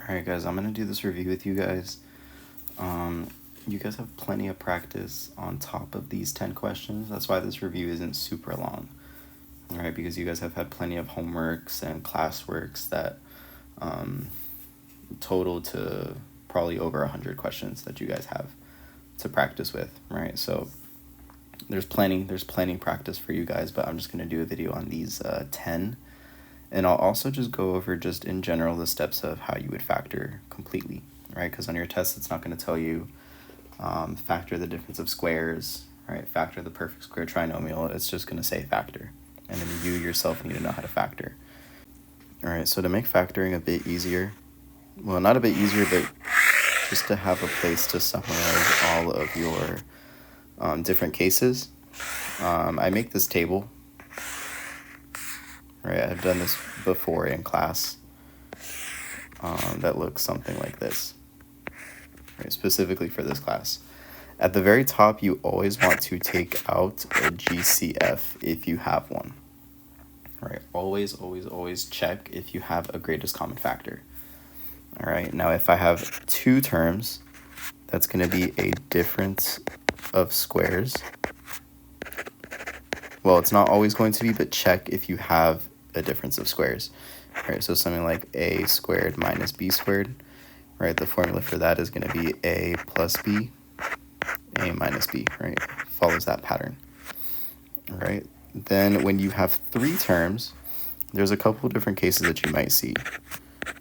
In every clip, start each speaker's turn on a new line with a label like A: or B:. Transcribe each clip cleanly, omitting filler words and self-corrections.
A: Alright guys, I'm going to do this review with you guys. You guys have plenty of practice on top of these 10 questions. That's why this review isn't super long. Alright, because you guys have had plenty of homeworks and classworks that total to probably over 100 questions that you guys have to practice with, right? So there's plenty practice for you guys, but I'm just going to do a video on these 10. And I'll also just go over just in general the steps of how you would factor completely, right? Because on your test, it's not going to tell you factor the difference of squares, right? Factor the perfect square trinomial. It's just going to say factor. And then you yourself need to know how to factor. All right, so to make factoring a bit easier, well, not a bit easier, but just to have a place to summarize all of your different cases, I make this table. Right, I've done this before in class. That looks something like this, right, specifically for this class. At the very top, you always want to take out a GCF if you have one. Right, always check if you have a greatest common factor. All right, now if I have two terms, that's going to be a difference of squares. Well, it's not always going to be, but check if you have a difference of squares. Right, so something like a squared minus b squared, right? The formula for that is going to be a plus b, a minus b, right? Follows that pattern. All right, then when you have three terms, there's a couple different cases that you might see.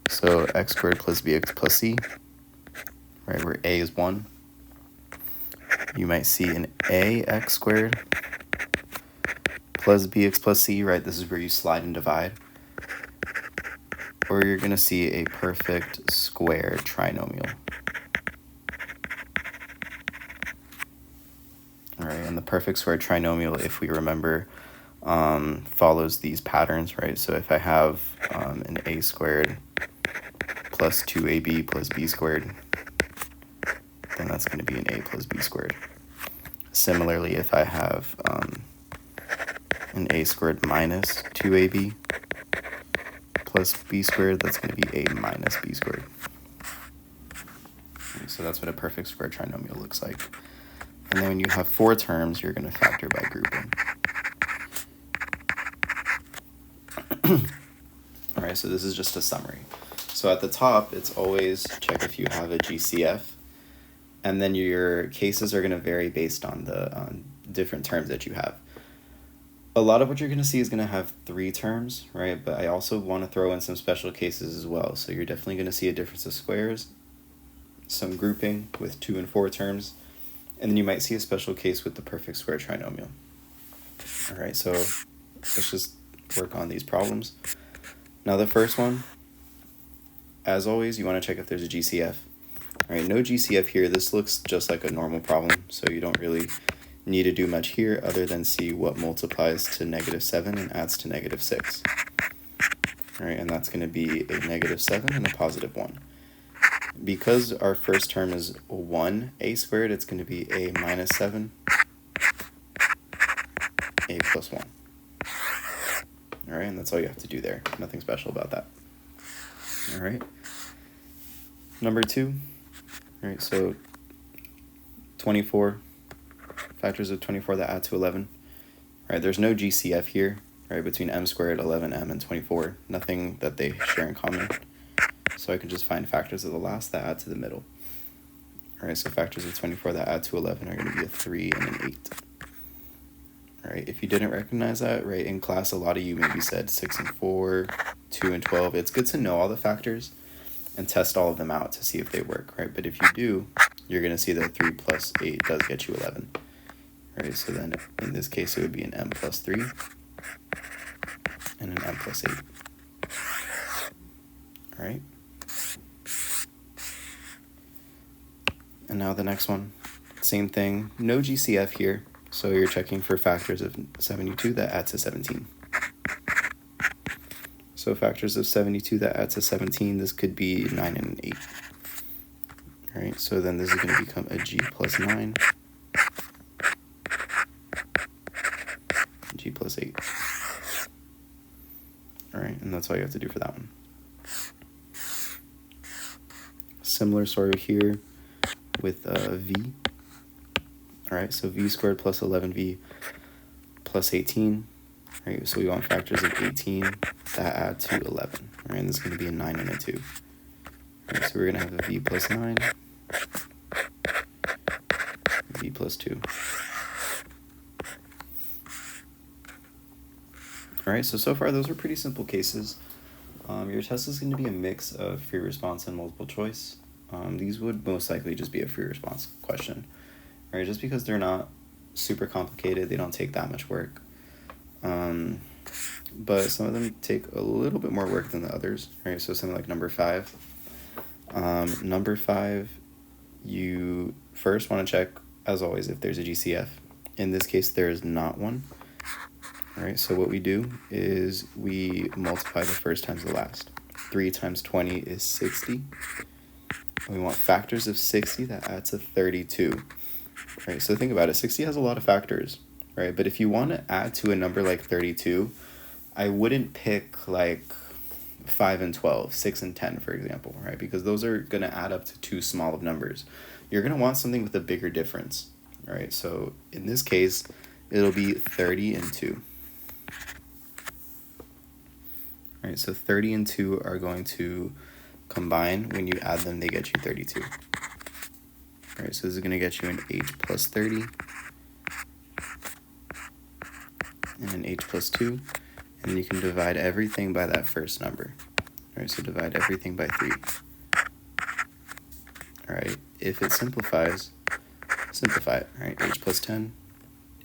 A: So x squared plus bx plus c, right, where a is 1. You might see an ax squared plus bx plus c, right? This is where you slide and divide. Or you're going to see a perfect square trinomial. All right, and the perfect square trinomial, if we remember, follows these patterns, right? So if I have an a squared plus 2ab plus b squared, then that's going to be an a plus b squared. Similarly, if I have an a squared minus 2ab plus b squared, that's going to be a minus b squared. So that's what a perfect square trinomial looks like. And then when you have four terms, you're going to factor by grouping. All right, so this is just a summary. So at the top, it's always check if you have a GCF. And then your cases are going to vary based on the different terms that you have. A lot of what you're going to see is going to have three terms, right? But I also want to throw in some special cases as well. So you're definitely going to see a difference of squares, some grouping with 2 and 4 terms, and then you might see a special case with the perfect square trinomial. All right, so let's just work on these problems. Now the first one, as always, you want to check if there's a GCF. All right, no GCF here. This looks just like a normal problem, so you don't really need to do much here other than see what multiplies to -7 and adds to -6. All right, and that's going to be a -7 and a +1. Because our first term is 1a squared, it's going to be a -7, a plus 1. All right, and that's all you have to do there. Nothing special about that. All right. Number 2. All right, so 24. Factors of 24 that add to 11. Right, there's no GCF here, right, between m squared, 11m, and 24. Nothing that they share in common. So I can just find factors of the last that add to the middle. All right, so factors of 24 that add to 11 are going to be a 3 and an 8. All right, if you didn't recognize that, right, in class, a lot of you maybe said 6 and 4, 2 and 12. It's good to know all the factors and test all of them out to see if they work, right? But if you do, you're going to see that 3 plus 8 does get you 11. Right, so then in this case, it would be an m plus 3 and an m plus 8. All right. And now the next one, same thing, no GCF here, so you're checking for factors of 72 that add to 17. So factors of 72 that add to 17, this could be 9 and an 8. All right, so then this is going to become a g plus 9. G plus 8. All right, and that's all you have to do for that one. Similar story here with v. All right, so v squared plus 11v plus 18. All right, so we want factors of 18 that add to 11. All right, and this is going to be a 9 and a 2. All right, so we're going to have a v plus 9, v plus 2. All right, so far those are pretty simple cases. Your test is going to be a mix of free response and multiple choice. These would most likely just be a free response question, right? Just because they're not super complicated, they don't take that much work. But some of them take a little bit more work than the others, right? So something like number 5. Number 5, you first want to check, as always, if there's a GCF. In this case, there is not one. All right, so what we do is we multiply the first times the last. 3 times 20 is 60. We want factors of 60 that add to 32. Right, so think about it. 60 has a lot of factors, right? But if you want to add to a number like 32, I wouldn't pick like 5 and 12, 6 and 10, for example, right? Because those are going to add up to too small of numbers. You're going to want something with a bigger difference, right? So in this case, it'll be 30 and 2. All right, so 30 and 2 are going to combine. When you add them, they get you 32. All right, so this is going to get you an h plus 30 and an h plus 2. And then you can divide everything by that first number. All right, so divide everything by 3. All right, if it simplifies, simplify it. All right, h plus 10,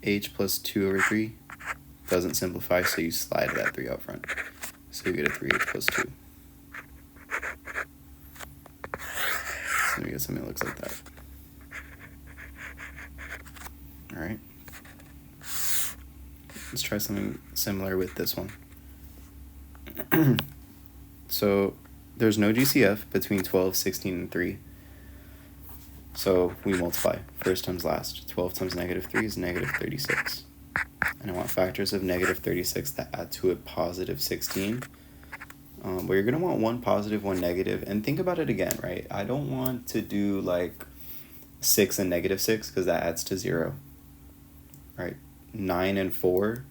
A: h plus 2 over 3 doesn't simplify, so you slide that 3 out front. So you get a 3h plus 2. So let me get something that looks like that. All right. Let's try something similar with this one. So there's no GCF between 12, 16, and 3. So we multiply. First times last. 12 times negative 3 is negative 36. And I want factors of negative 36 that add to a positive 16. Where you're going to want one positive, one negative. And think about it again, right? I don't want to do like 6 and negative 6 because that adds to 0. Right? 9 and 4,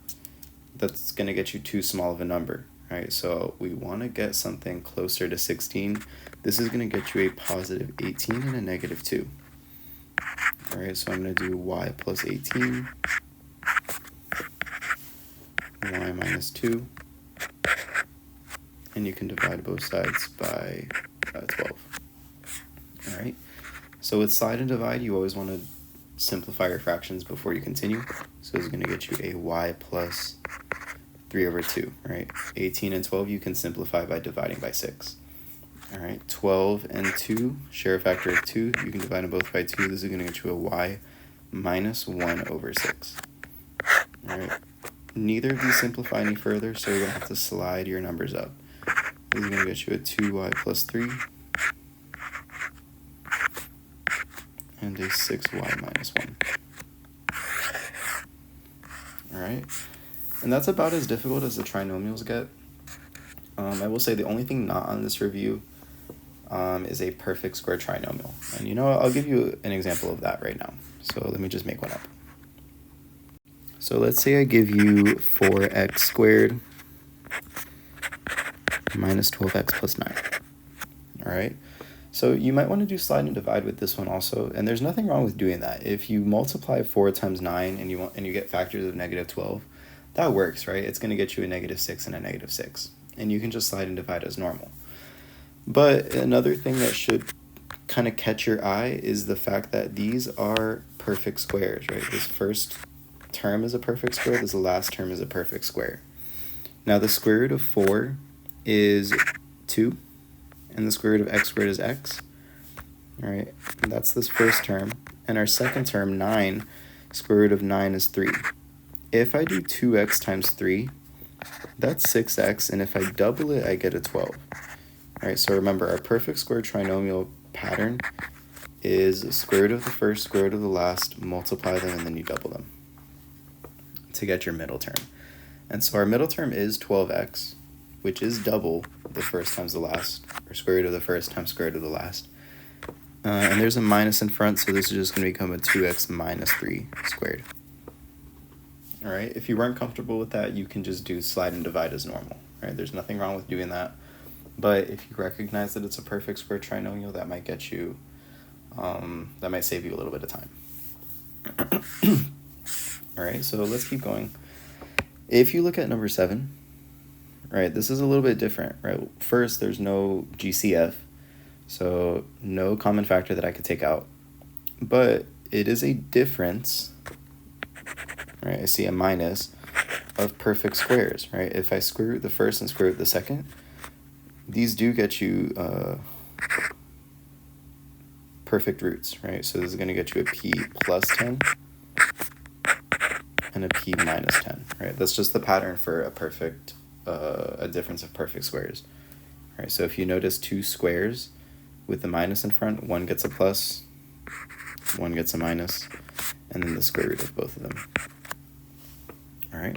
A: that's going to get you too small of a number. Right? So we want to get something closer to 16. This is going to get you a positive 18 and a negative 2. All right, so I'm going to do y plus 18, y minus 2, and you can divide both sides by 12. All right, so with slide and divide, you always want to simplify your fractions before you continue. So it's going to get you a y plus 3 over 2, right? 18 and 12 you can simplify by dividing by 6. All right, 12 and 2, share a factor of 2. You can divide them both by 2. This is going to get you a y minus 1 over 6. All right, neither of these simplify any further, so you're going to have to slide your numbers up. This is going to get you a 2y plus 3 and a 6y minus 1. All right, and that's about as difficult as the trinomials get. I will say the only thing not on this review is a perfect square trinomial. And you know what? I'll give you an example of that right now. So let me just make one up. So let's say I give you 4x squared minus 12x plus 9. All right. So you might want to do slide and divide with this one also. And there's nothing wrong with doing that. If you multiply 4 times 9 and you get factors of negative 12, that works, right? It's going to get you a negative 6 and a negative 6. And you can just slide and divide as normal. But another thing that should kind of catch your eye is the fact that these are perfect squares, right? This first term is a perfect square, this last term is a perfect square. Now the square root of 4 is 2, and the square root of x squared is x. All right, and that's this first term. And our second term, 9, square root of 9 is 3. If I do 2x times 3, that's 6x, and if I double it, I get a 12. All right, so remember, our perfect square trinomial pattern is square root of the first, square root of the last, multiply them, and then you double them to get your middle term. And so our middle term is 12x, which is double the first times the last, or square root of the first times square root of the last. And there's a minus in front, so this is just going to become a 2x minus 3 squared. All right, if you weren't comfortable with that, you can just do slide and divide as normal, right? There's nothing wrong with doing that. But if you recognize that it's a perfect square trinomial, that might get you, that might save you a little bit of time. All right, so let's keep going. If you look at number 7, right, this is a little bit different, right? First, there's no GCF, so no common factor that I could take out. But it is a difference, right? I see a minus of perfect squares, right? If I square root the first and square root the second, these do get you perfect roots, right? So this is going to get you a p plus 10 and a p minus 10, right? That's just the pattern for a perfect, a difference of perfect squares, right? So if you notice two squares with the minus in front, one gets a plus, one gets a minus, and then the square root of both of them. All right.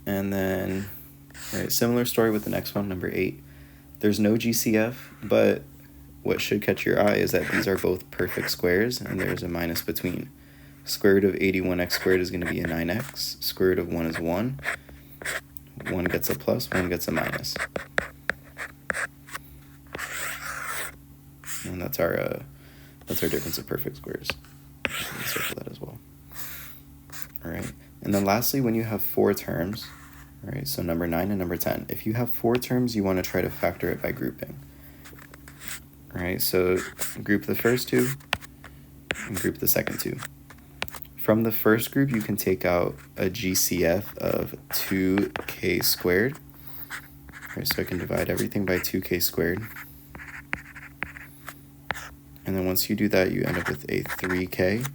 A: And then, right, similar story with the next one, number 8. There's no GCF, but what should catch your eye is that these are both perfect squares, and there's a minus between. Square root of 81x squared is going to be a 9x. Square root of 1 is 1. 1 gets a plus, 1 gets a minus. And that's our difference of perfect squares. Let's circle that as well. All right. And then lastly, when you have 4 terms, right, so number 9 and number 10, if you have 4 terms, you want to try to factor it by grouping. All right, so group the first 2 and group the second 2. From the first group, you can take out a GCF of 2k squared. All right, so I can divide everything by 2k squared. And then once you do that, you end up with a 3k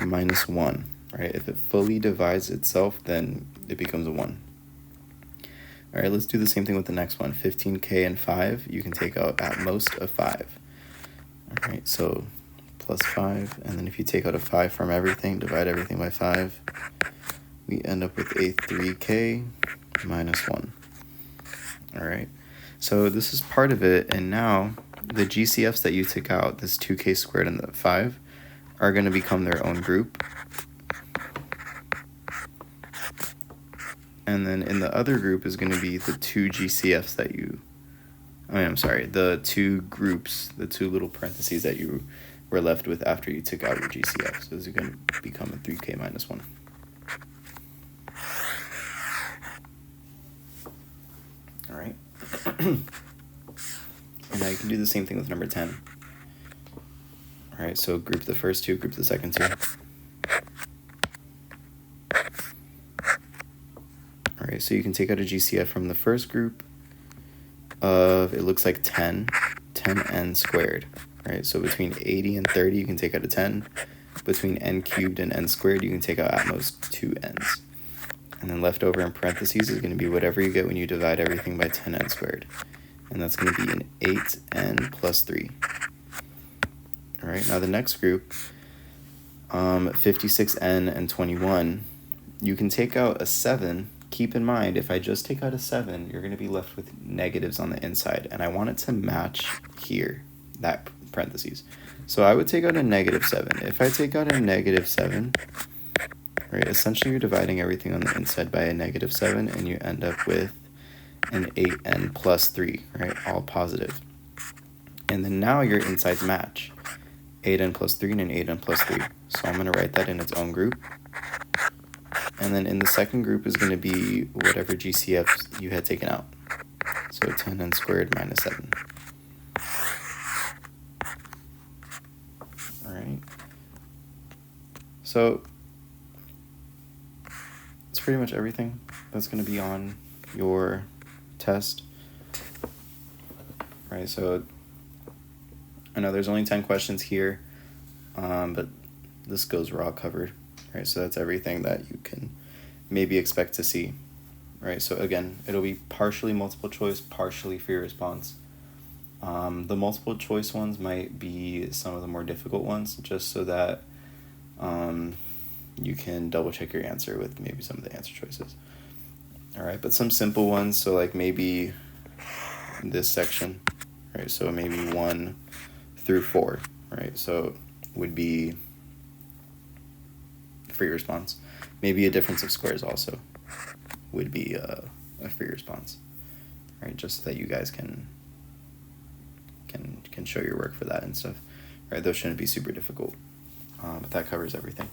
A: minus 1. Right? If it fully divides itself, then it becomes a 1. All right, let's do the same thing with the next one. 15k and 5, you can take out at most a 5. All right, so plus 5, and then if you take out a 5 from everything, divide everything by 5, we end up with a 3k minus 1. All right, so this is part of it, and now the GCFs that you took out, this 2k squared and the 5, are going to become their own group. And then in the other group is going to be the 2 GCFs that the 2 groups, the 2 little parentheses that you were left with after you took out your GCF. So this is going to become a 3k minus 1. All right. And now you can do the same thing with number 10. All right, so group the first 2, group the second 2. All right, so you can take out a GCF from the first group of, it looks like 10n squared. All right, so between 80 and 30, you can take out a 10. Between n cubed and n squared, you can take out at most 2 n's. And then left over in parentheses is going to be whatever you get when you divide everything by 10n squared. And that's going to be an 8n plus 3. All right, now the next group, 56n and 21, you can take out a 7. Keep in mind, if I just take out a 7, you're going to be left with negatives on the inside, and I want it to match here, that parentheses. So I would take out a negative 7. If I take out a negative 7, right, essentially you're dividing everything on the inside by a negative 7, and you end up with an 8n plus 3, right, all positive. And then now your insides match, 8n plus 3 and an 8n plus 3. So I'm going to write that in its own group. And then in the second group is going to be whatever GCFs you had taken out. So 10n squared minus 7. All right. So that's pretty much everything that's going to be on your test. All right, so I know there's only 10 questions here, but the skills were all covered. Right, so that's everything that you can maybe expect to see. Right, so again, it'll be partially multiple choice, partially free response. The multiple choice ones might be some of the more difficult ones, just so that you can double check your answer with maybe some of the answer choices. All right, but some simple ones, so like maybe this section, right, so maybe 1 through 4, right? So would be free response. Maybe a difference of squares also would be a free response, right? Just that you guys can show your work for that and stuff, right? Those shouldn't be super difficult, but that covers everything.